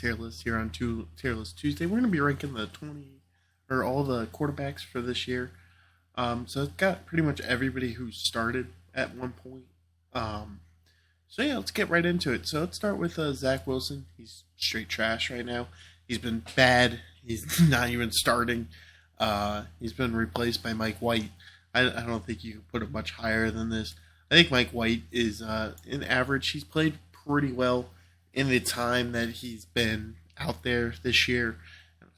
tier list here on Tier List Tuesday. We're going to be ranking the 20 or all the quarterbacks for this year. So it's got pretty much everybody who started at one point. So yeah, let's get right into it. So let's start with Zach Wilson. He's straight trash right now. He's been bad. He's not even starting. He's been replaced by Mike White. I don't think you can put him much higher than this. I think Mike White is in average. He's played pretty well in the time that he's been out there this year.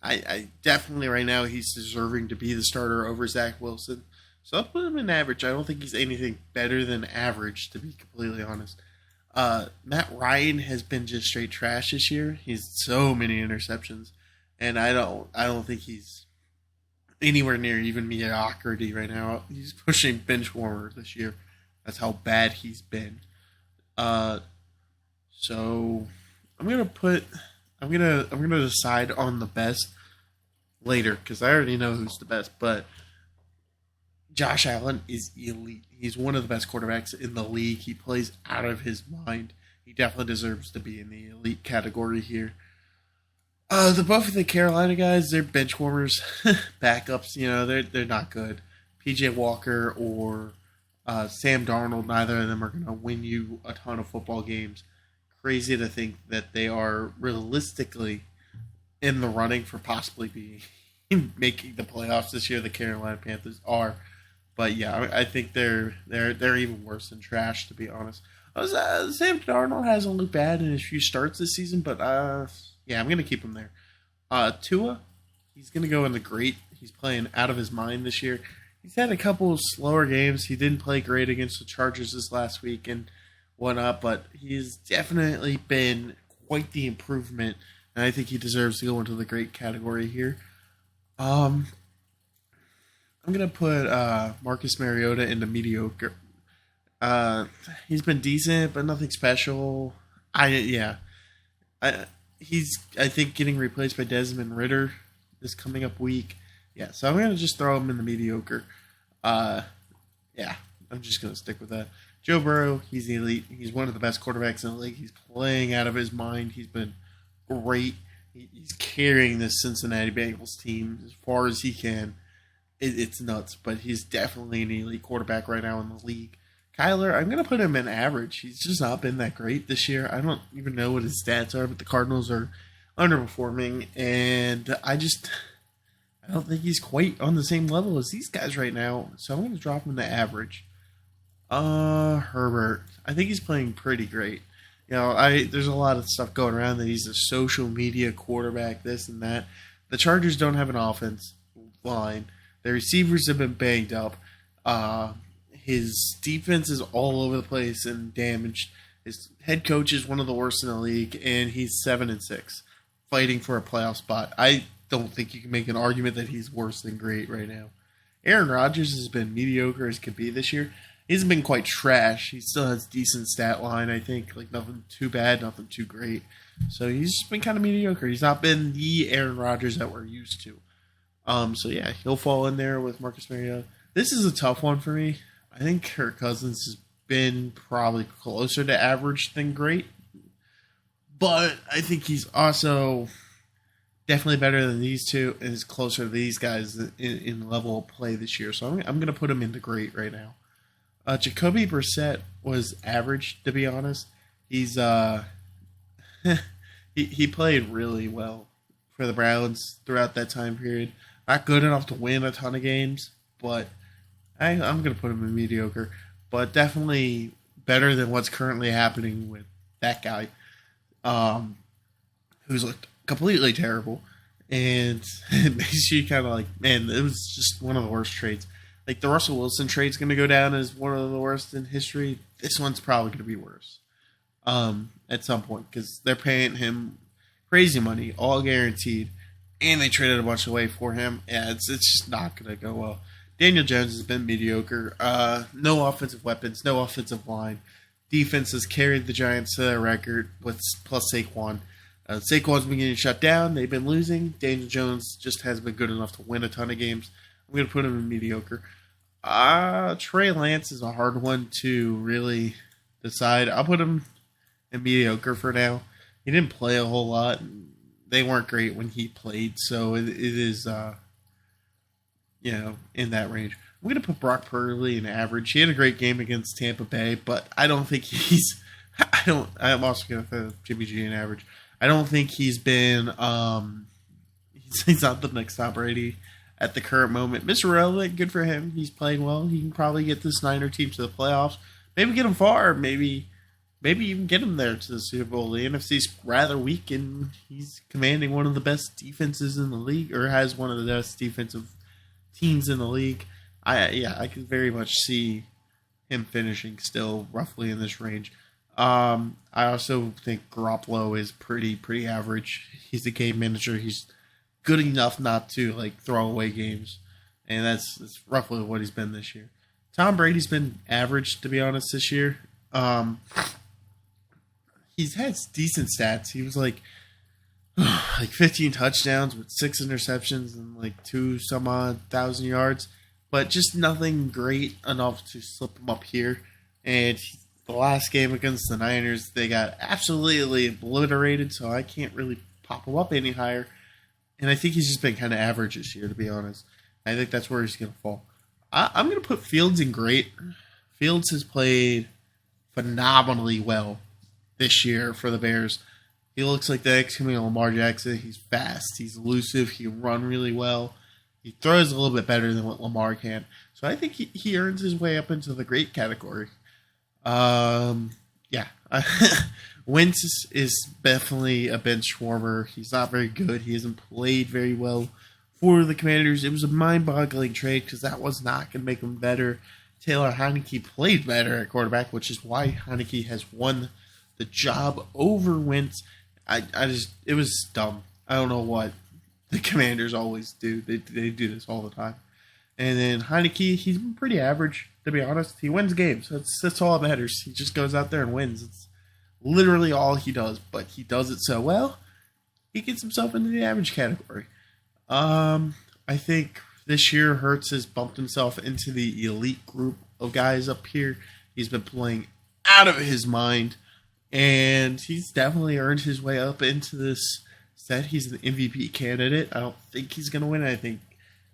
I definitely right now he's deserving to be the starter over Zach Wilson. So I'll put him in average. I don't think he's anything better than average, to be completely honest. Matt Ryan has been just straight trash this year. He's so many interceptions, and I don't think he's anywhere near even mediocrity right now. He's pushing bench warmer this year. That's how bad he's been. So I'm gonna decide on the best later because I already know who's the best. But Josh Allen is elite. He's one of the best quarterbacks in the league. He plays out of his mind. He definitely deserves to be in the elite category here. Both of the Carolina guys, they're bench warmers, backups. You know, they're not good. PJ Walker or Sam Darnold, neither of them are going to win you a ton of football games. Crazy to think that they are realistically in the running for possibly being making the playoffs this year. The Carolina Panthers are, but yeah, I think they're even worse than trash, to be honest. Sam Darnold hasn't looked bad in his few starts this season, but yeah, I'm gonna keep him there. Tua, he's gonna go in the great. He's playing out of his mind this year. He's had a couple of slower games. He didn't play great against the Chargers this last week and whatnot, but he's definitely been quite the improvement, and I think he deserves to go into the great category here. I'm gonna put Marcus Mariota into mediocre. He's been decent, but nothing special. He's I think getting replaced by Desmond Ridder this coming up week. Yeah, so I'm gonna just throw him in the mediocre. Yeah, I'm just gonna stick with that. Joe Burrow, he's elite. He's one of the best quarterbacks in the league. He's playing out of his mind. He's been great. He's carrying this Cincinnati Bengals team as far as he can. It's nuts, but he's definitely an elite quarterback right now in the league. Kyler, I'm going to put him in average. He's just not been that great this year. I don't even know what his stats are, but the Cardinals are underperforming, and I don't think he's quite on the same level as these guys right now, so I'm going to drop him to average. Herbert, I think he's playing pretty great. You know, there's a lot of stuff going around that he's a social media quarterback, this and that. The Chargers don't have an offense line. Their receivers have been banged up. His defense is all over the place and damaged. His head coach is one of the worst in the league, and he's 7-6, fighting for a playoff spot. I don't think you can make an argument that he's worse than great right now. Aaron Rodgers has been mediocre as could be this year. He hasn't been quite trash. He still has decent stat line, I think. Like, nothing too bad, nothing too great. So he's just been kind of mediocre. He's not been the Aaron Rodgers that we're used to. So yeah, he'll fall in there with Marcus Mariota. This is a tough one for me. I think Kirk Cousins has been probably closer to average than great. But I think he's also definitely better than these two and is closer to these guys in level of play this year. So I'm going to put him into great right now. Jacoby Brissett was average, to be honest. He's he played really well for the Browns throughout that time period. Not good enough to win a ton of games, but I'm going to put him in mediocre. But definitely better than what's currently happening with that guy, who's looked completely terrible. And it makes you kind of like, man, it was just one of the worst trades. Like, the Russell Wilson trade's going to go down as one of the worst in history. This one's probably going to be worse at some point because they're paying him crazy money, all guaranteed, and they traded a bunch away for him. Yeah, it's just not going to go well. Daniel Jones has been mediocre. No offensive weapons, no offensive line. Defense has carried the Giants to their record with plus Saquon. Saquon's been getting shut down. They've been losing. Daniel Jones just hasn't been good enough to win a ton of games. I'm going to put him in mediocre. Trey Lance is a hard one to really decide. I'll put him in mediocre for now. He didn't play a whole lot. they weren't great when he played, so it is in that range. I'm going to put Brock Purdy in average. He had a great game against Tampa Bay, but I don't think he's. I'm also going to put Jimmy G in average. I don't think he's been. He's not the next Tom Brady at the current moment. Mr. Relevant, good for him. He's playing well. He can probably get this Niner team to the playoffs. Maybe get him far. Maybe even get him there to the Super Bowl. The NFC's rather weak, and he's commanding one of the best defenses in the league, or has one of the best defensive teams in the league. I could very much see him finishing still roughly in this range. I also think Garoppolo is pretty average. He's a game manager. He's good enough not to throw away games, and that's roughly what he's been this year. Tom Brady's been average, to be honest, this year. He's had decent stats. He was like 15 touchdowns with 6 interceptions and 2 some odd thousand yards, but just nothing great enough to slip him up here. And the last game against the Niners, they got absolutely obliterated, so I can't really pop him up any higher. And I think he's just been kind of average this year, to be honest. I think that's where he's going to fall. I'm going to put Fields in great. Fields has played phenomenally well this year for the Bears. He looks like the next coming of Lamar Jackson. He's fast. He's elusive. He can run really well. He throws a little bit better than what Lamar can. So I think he earns his way up into the great category. Yeah. Wentz is definitely a bench warmer. He's not very good. He hasn't played very well for the Commanders. It was a mind-boggling trade because that was not going to make him better. Taylor Heinicke played better at quarterback, which is why Heinicke has won the job over Wentz. It was dumb. I don't know what the Commanders always do. They do this all the time. And then Heinicke, he's been pretty average, to be honest. He wins games. That's all that matters. He just goes out there and wins. It's literally all he does, but he does it so well, he gets himself into the average category. I think this year Hurts has bumped himself into the elite group of guys up here. He's been playing out of his mind, and he's definitely earned his way up into this set. He's an MVP candidate. I don't think he's going to win. I think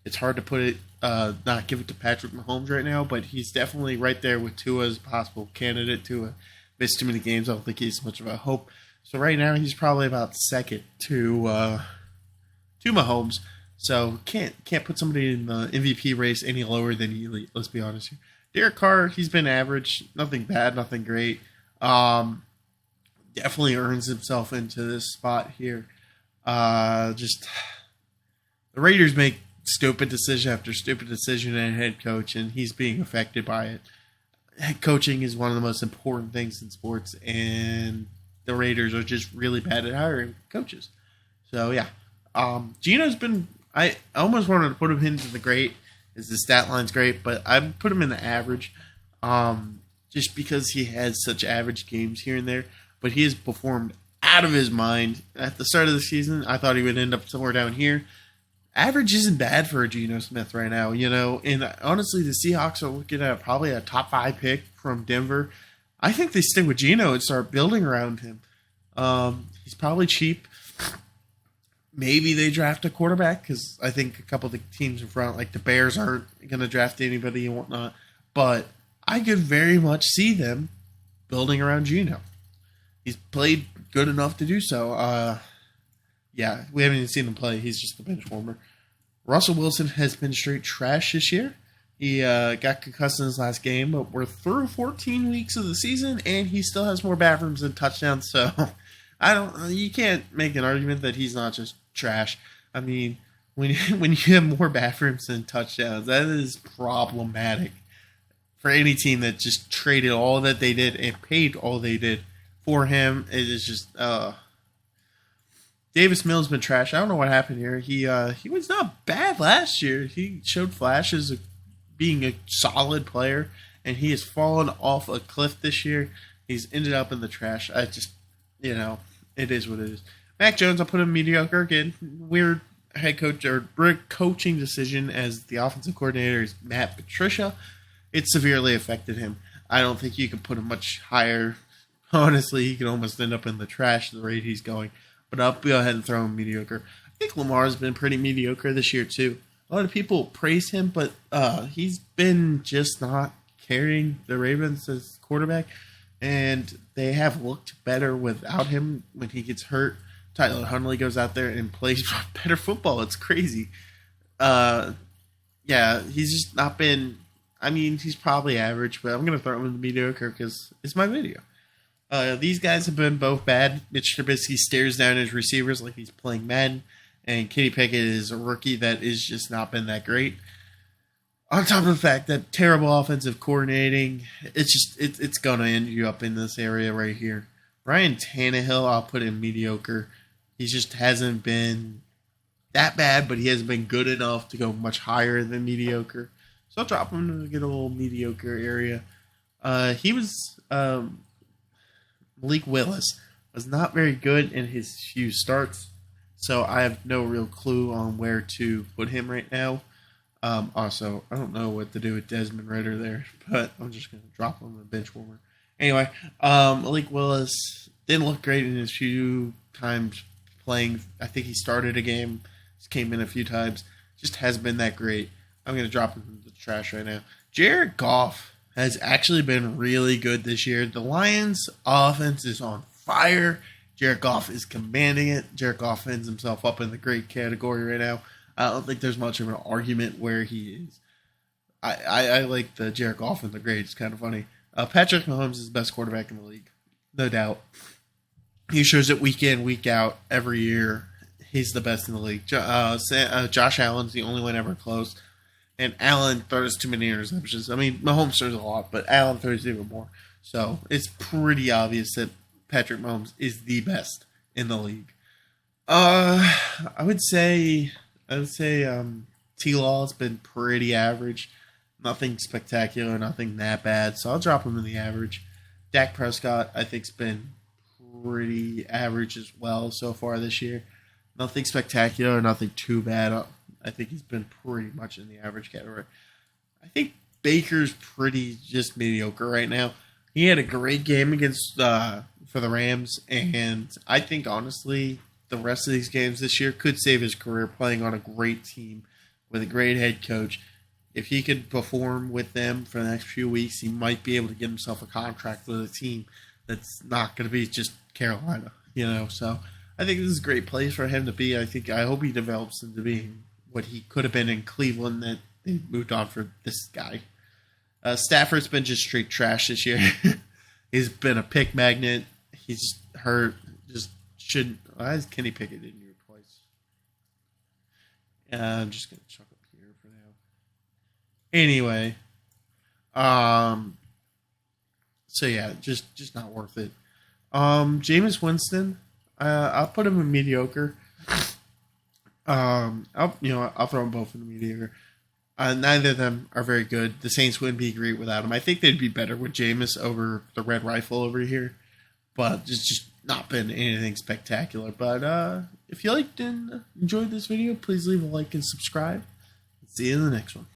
it's hard to put it, not give it to Patrick Mahomes right now, but he's definitely right there with Tua as a possible candidate. Tua missed too many games. I don't think he's much of a hope. So right now he's probably about second to Mahomes. So can't put somebody in the MVP race any lower than elite. Let's be honest here. Derek Carr, he's been average. Nothing bad, nothing great. Definitely earns himself into this spot here. Just the Raiders make stupid decision after stupid decision and head coach, and he's being affected by it. Head coaching is one of the most important things in sports, and the Raiders are just really bad at hiring coaches. So yeah, Geno's been. I almost wanted to put him into the great, as the stat line's great, but I put him in the average, just because he has such average games here and there. But he has performed out of his mind at the start of the season. I thought he would end up somewhere down here. Average isn't bad for a Geno Smith right now, And honestly, the Seahawks are looking at probably a top 5 pick from Denver. I think they stick with Geno and start building around him. He's probably cheap. Maybe they draft a quarterback because I think a couple of the teams in front, like the Bears, aren't going to draft anybody and whatnot. But I could very much see them building around Geno. He's played good enough to do so. Yeah, we haven't even seen him play. He's just the bench warmer. Russell Wilson has been straight trash this year. He got concussed in his last game, but we're through 14 weeks of the season, and he still has more bathrooms than touchdowns. So you can't make an argument that he's not just trash. I mean, when you have more bathrooms than touchdowns, that is problematic for any team that just traded all that they did and paid all they did for him. It is just Davis Mills been trash. I don't know what happened here. He was not bad last year. He showed flashes of being a solid player, and he has fallen off a cliff this year. He's ended up in the trash. I just, it is what it is. Mac Jones, I'll put him mediocre again. Weird head coach or coaching decision as the offensive coordinator is Matt Patricia. It severely affected him. I don't think you can put him much higher. Honestly, he could almost end up in the trash at the rate he's going. but I'll go ahead and throw him mediocre. I think Lamar's been pretty mediocre this year too. A lot of people praise him, but he's been just not carrying the Ravens as quarterback, and they have looked better without him when he gets hurt. Tyler Huntley goes out there and plays better football. It's crazy. Yeah, he's just not been. I mean, he's probably average, but I'm going to throw him in the mediocre because it's my video. These guys have been both bad. Mitch Trubisky stares down his receivers like he's playing Madden, and Kenny Pickett is a rookie that has just not been that great. On top of the fact that terrible offensive coordinating, it's going to end you up in this area right here. Ryan Tannehill, I'll put in mediocre. He just hasn't been that bad, but he hasn't been good enough to go much higher than mediocre. So I'll drop him to get a little mediocre area. He was Malik Willis was not very good in his few starts, so I have no real clue on where to put him right now. Also, I don't know what to do with Desmond Ridder there, but I'm just going to drop him a bench warmer. Anyway, Malik Willis didn't look great in his few times playing. I think he started a game, just came in a few times, just hasn't been that great. I'm going to drop him in the trash right now. Jared Goff has actually been really good this year. The Lions' offense is on fire. Jared Goff is commanding it. Jared Goff ends himself up in the great category right now. I don't think there's much of an argument where he is. I like the Jared Goff in the great. It's kind of funny. Patrick Mahomes is the best quarterback in the league, no doubt. He shows it week in, week out, every year. He's the best in the league. Josh Allen's the only one ever close. And Allen throws too many interceptions. I mean, Mahomes throws a lot, but Allen throws even more. So it's pretty obvious that Patrick Mahomes is the best in the league. I would say T-Law's been pretty average. Nothing spectacular, nothing that bad. So I'll drop him in the average. Dak Prescott, I think, has been pretty average as well so far this year. Nothing spectacular, nothing too bad. I think he's been pretty much in the average category. I think Baker's pretty just mediocre right now. He had a great game against for the Rams, and I think honestly the rest of these games this year could save his career playing on a great team with a great head coach. If he could perform with them for the next few weeks, he might be able to get himself a contract with a team that's not going to be just Carolina, So I think this is a great place for him to be. I hope he develops into being what he could have been in Cleveland that they moved on for this guy. Stafford's been just straight trash this year. He's been a pick magnet. He's hurt. Just shouldn't. Why is Kenny Pickett in your place? I'm just gonna chuck up here for now. Anyway, so yeah, just not worth it. Jameis Winston, I'll put him in mediocre. I'll throw them both in the mediocre. Neither of them are very good. The Saints wouldn't be great without him. I think they'd be better with Jameis over the Red Rifle over here, but it's just not been anything spectacular. But if you liked and enjoyed this video, please leave a like and subscribe. See you in the next one.